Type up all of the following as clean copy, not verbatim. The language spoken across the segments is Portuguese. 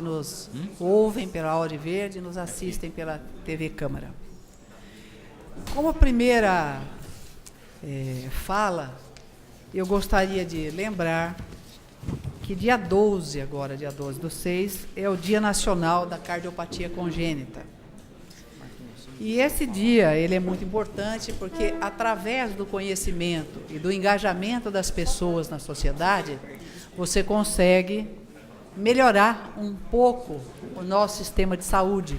que nos ouvem pela Audi Verde e nos assistem pela TV Câmara. Como primeira fala, eu gostaria de lembrar que dia 12 do 6, é o Dia Nacional da Cardiopatia Congênita. E esse dia, ele é muito importante porque, através do conhecimento e do engajamento das pessoas na sociedade, você consegue melhorar um pouco o nosso sistema de saúde,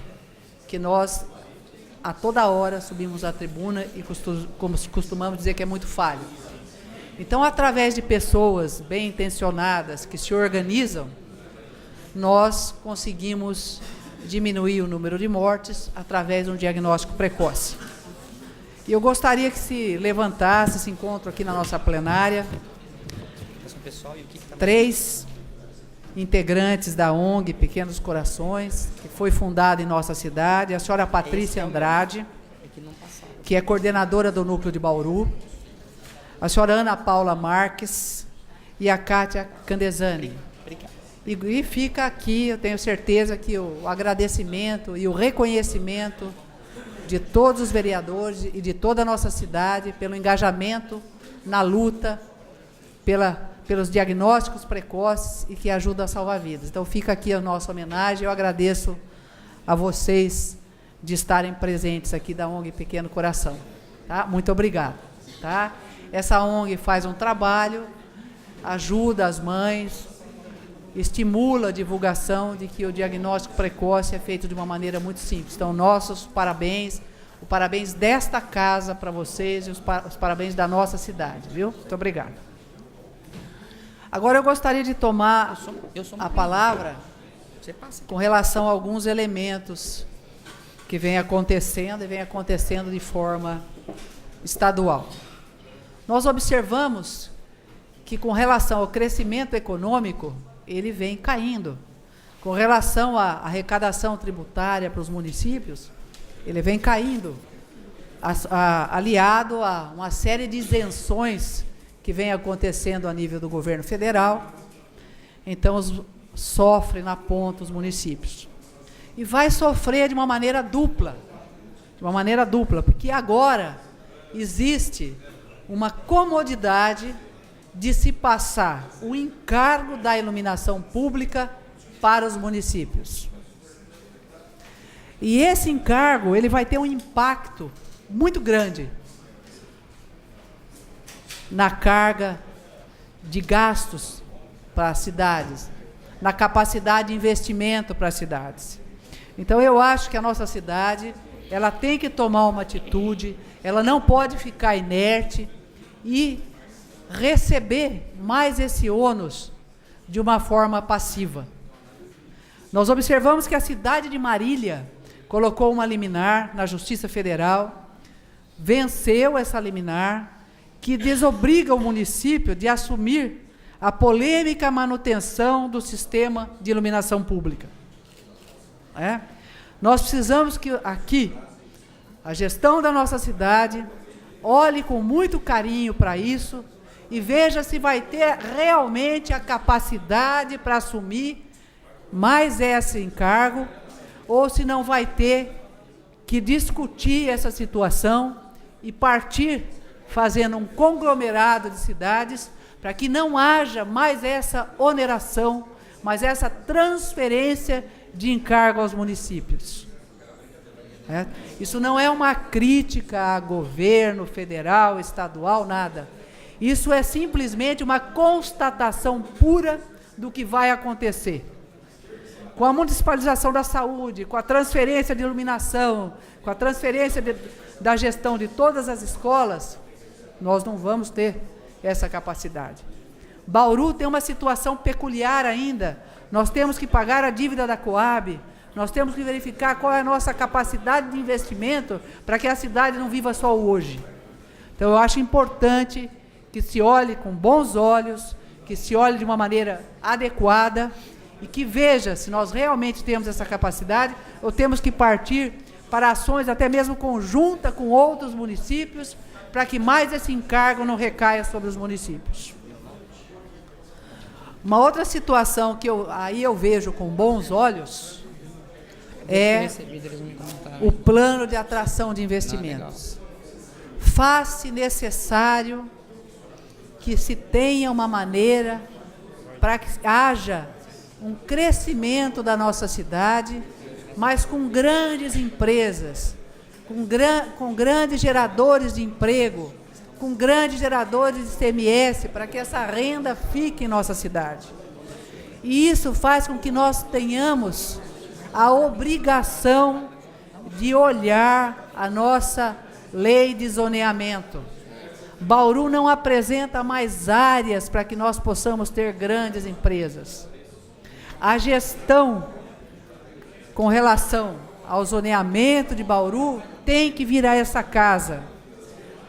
que nós, a toda hora, subimos à tribuna e costumamos dizer que é muito falho. Então, através de pessoas bem intencionadas, que se organizam, nós conseguimos diminuir o número de mortes através de um diagnóstico precoce. E eu gostaria que se levantasse esse encontro aqui na nossa plenária 3 integrantes da ONG Pequenos Corações, que foi fundada em nossa cidade, a senhora Patrícia Andrade, que é coordenadora do núcleo de Bauru, a senhora Ana Paula Marques e a Kátia Candesani. E fica aqui, eu tenho certeza que o agradecimento e o reconhecimento de todos os vereadores e de toda a nossa cidade pelo engajamento na luta, pelos diagnósticos precoces e que ajudam a salvar vidas. Então fica aqui a nossa homenagem, eu agradeço a vocês de estarem presentes aqui da ONG Pequeno Coração. Tá? Muito obrigado. Tá? Essa ONG faz um trabalho, ajuda as mães, estimula a divulgação de que o diagnóstico precoce é feito de uma maneira muito simples. Então, nossos parabéns, o parabéns desta casa para vocês e os parabéns da nossa cidade, viu? Muito obrigado. Agora eu gostaria de tomar a palavra com relação a alguns elementos que vem acontecendo e vem acontecendo de forma estadual. Nós observamos que, com relação ao crescimento econômico, ele vem caindo. Com relação à arrecadação tributária para os municípios, ele vem caindo, aliado a uma série de isenções que vem acontecendo a nível do governo federal. Então, sofre na ponta os municípios. E vai sofrer de uma maneira dupla, porque agora existe uma comodidade de se passar o encargo da iluminação pública para os municípios. E esse encargo, ele vai ter um impacto muito grande na carga de gastos para as cidades, na capacidade de investimento para as cidades. Então, eu acho que a nossa cidade, ela tem que tomar uma atitude, ela não pode ficar inerte e receber mais esse ônus de uma forma passiva. Nós observamos que a cidade de Marília colocou uma liminar na Justiça Federal, venceu essa liminar, que desobriga o município de assumir a polêmica manutenção do sistema de iluminação pública. Nós precisamos que aqui a gestão da nossa cidade olhe com muito carinho para isso e veja se vai ter realmente a capacidade para assumir mais esse encargo, ou se não vai ter que discutir essa situação e partir fazendo um conglomerado de cidades para que não haja mais essa oneração, mais essa transferência de encargo aos municípios. Isso não é uma crítica a governo federal, estadual, nada. Isso é simplesmente uma constatação pura do que vai acontecer. Com a municipalização da saúde, com a transferência de iluminação, com a transferência da gestão de todas as escolas, nós não vamos ter essa capacidade. Bauru tem uma situação peculiar ainda. Nós temos que pagar a dívida da Coab, nós temos que verificar qual é a nossa capacidade de investimento para que a cidade não viva só o hoje. Então, eu acho importante que se olhe com bons olhos, que se olhe de uma maneira adequada e que veja se nós realmente temos essa capacidade ou temos que partir para ações até mesmo conjunta com outros municípios para que mais esse encargo não recaia sobre os municípios. Uma outra situação que eu vejo com bons olhos é o plano de atração de investimentos. Faz-se necessário que se tenha uma maneira para que haja um crescimento da nossa cidade, mas com grandes empresas, com grandes geradores de emprego, com grandes geradores de ICMS, para que essa renda fique em nossa cidade. E isso faz com que nós tenhamos a obrigação de olhar a nossa lei de zoneamento. Bauru não apresenta mais áreas para que nós possamos ter grandes empresas. A gestão com relação ao zoneamento de Bauru tem que vir a essa casa,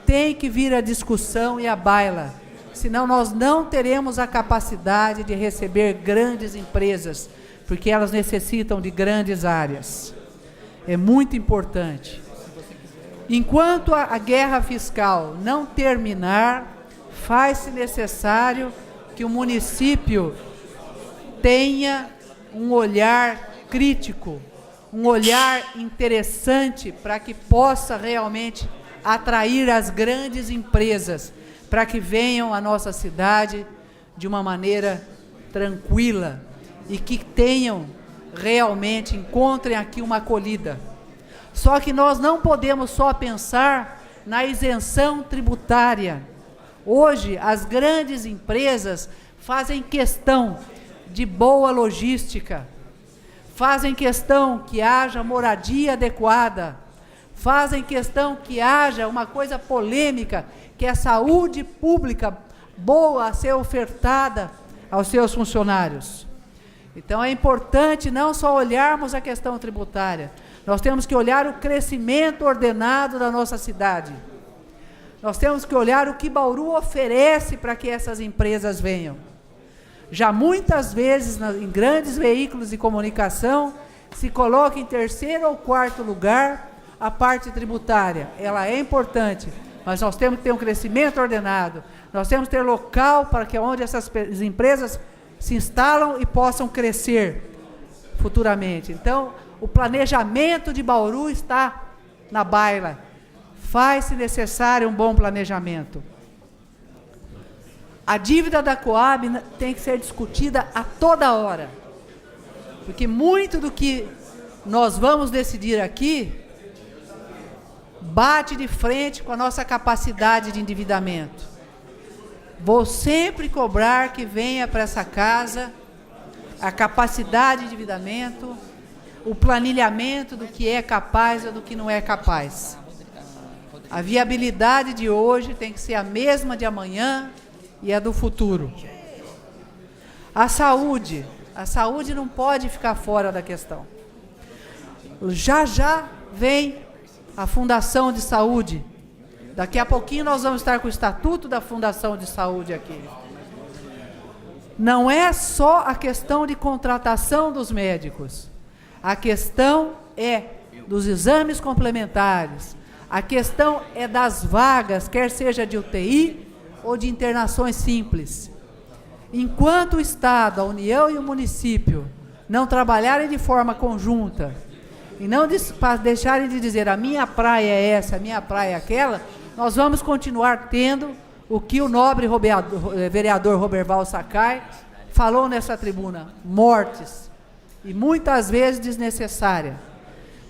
tem que vir a discussão e a baila, senão nós não teremos a capacidade de receber grandes empresas, porque elas necessitam de grandes áreas. É muito importante. Enquanto a guerra fiscal não terminar, faz-se necessário que o município tenha um olhar crítico, um olhar interessante para que possa realmente atrair as grandes empresas, para que venham à nossa cidade de uma maneira tranquila e que encontrem aqui uma acolhida. Só que nós não podemos só pensar na isenção tributária. Hoje, as grandes empresas fazem questão de boa logística, fazem questão que haja moradia adequada, fazem questão que haja uma coisa polêmica, que é saúde pública boa a ser ofertada aos seus funcionários. Então é importante não só olharmos a questão tributária, nós temos que olhar o crescimento ordenado da nossa cidade. Nós temos que olhar o que Bauru oferece para que essas empresas venham. Já muitas vezes, em grandes veículos de comunicação, se coloca em terceiro ou quarto lugar a parte tributária. Ela é importante, mas nós temos que ter um crescimento ordenado. Nós temos que ter local para que onde essas empresas se instalam e possam crescer futuramente. Então, o planejamento de Bauru está na baila. Faz-se necessário um bom planejamento. A dívida da Coab tem que ser discutida a toda hora, porque muito do que nós vamos decidir aqui bate de frente com a nossa capacidade de endividamento. Vou sempre cobrar que venha para essa casa a capacidade de endividamento, o planilhamento do que é capaz ou do que não é capaz. A viabilidade de hoje tem que ser a mesma de amanhã e a do futuro. A saúde não pode ficar fora da questão. Já vem a Fundação de Saúde. Daqui a pouquinho nós vamos estar com o Estatuto da Fundação de Saúde aqui. Não é só a questão de contratação dos médicos. A questão é dos exames complementares. A questão é das vagas, quer seja de UTI ou de internações simples. Enquanto o Estado, a União e o município não trabalharem de forma conjunta e não deixarem de dizer a minha praia é essa, a minha praia é aquela, nós vamos continuar tendo o que o nobre vereador Roberval Sakai falou nessa tribuna, mortes, e muitas vezes desnecessária,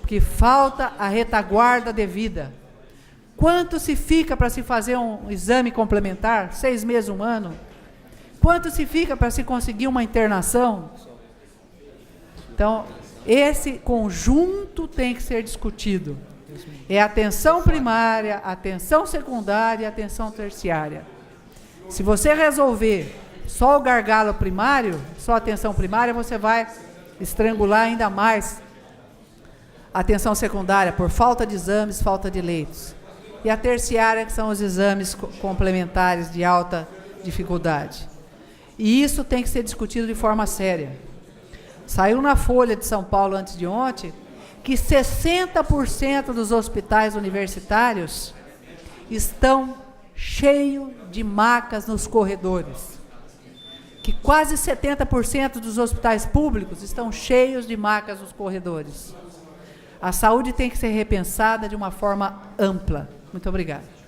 porque falta a retaguarda devida. Quanto se fica para se fazer um exame complementar? 6 meses, 1 ano? Quanto se fica para se conseguir uma internação? Então, esse conjunto tem que ser discutido. É atenção primária, atenção secundária e atenção terciária. Se você resolver só o gargalo primário, só a atenção primária, você vai estrangular ainda mais a atenção secundária por falta de exames, falta de leitos. E a terciária, que são os exames complementares de alta dificuldade. E isso tem que ser discutido de forma séria. Saiu na Folha de São Paulo antes de ontem que 60% dos hospitais universitários estão cheios de macas nos corredores. que quase 70% dos hospitais públicos estão cheios de macas nos corredores. A saúde tem que ser repensada de uma forma ampla. Muito obrigada.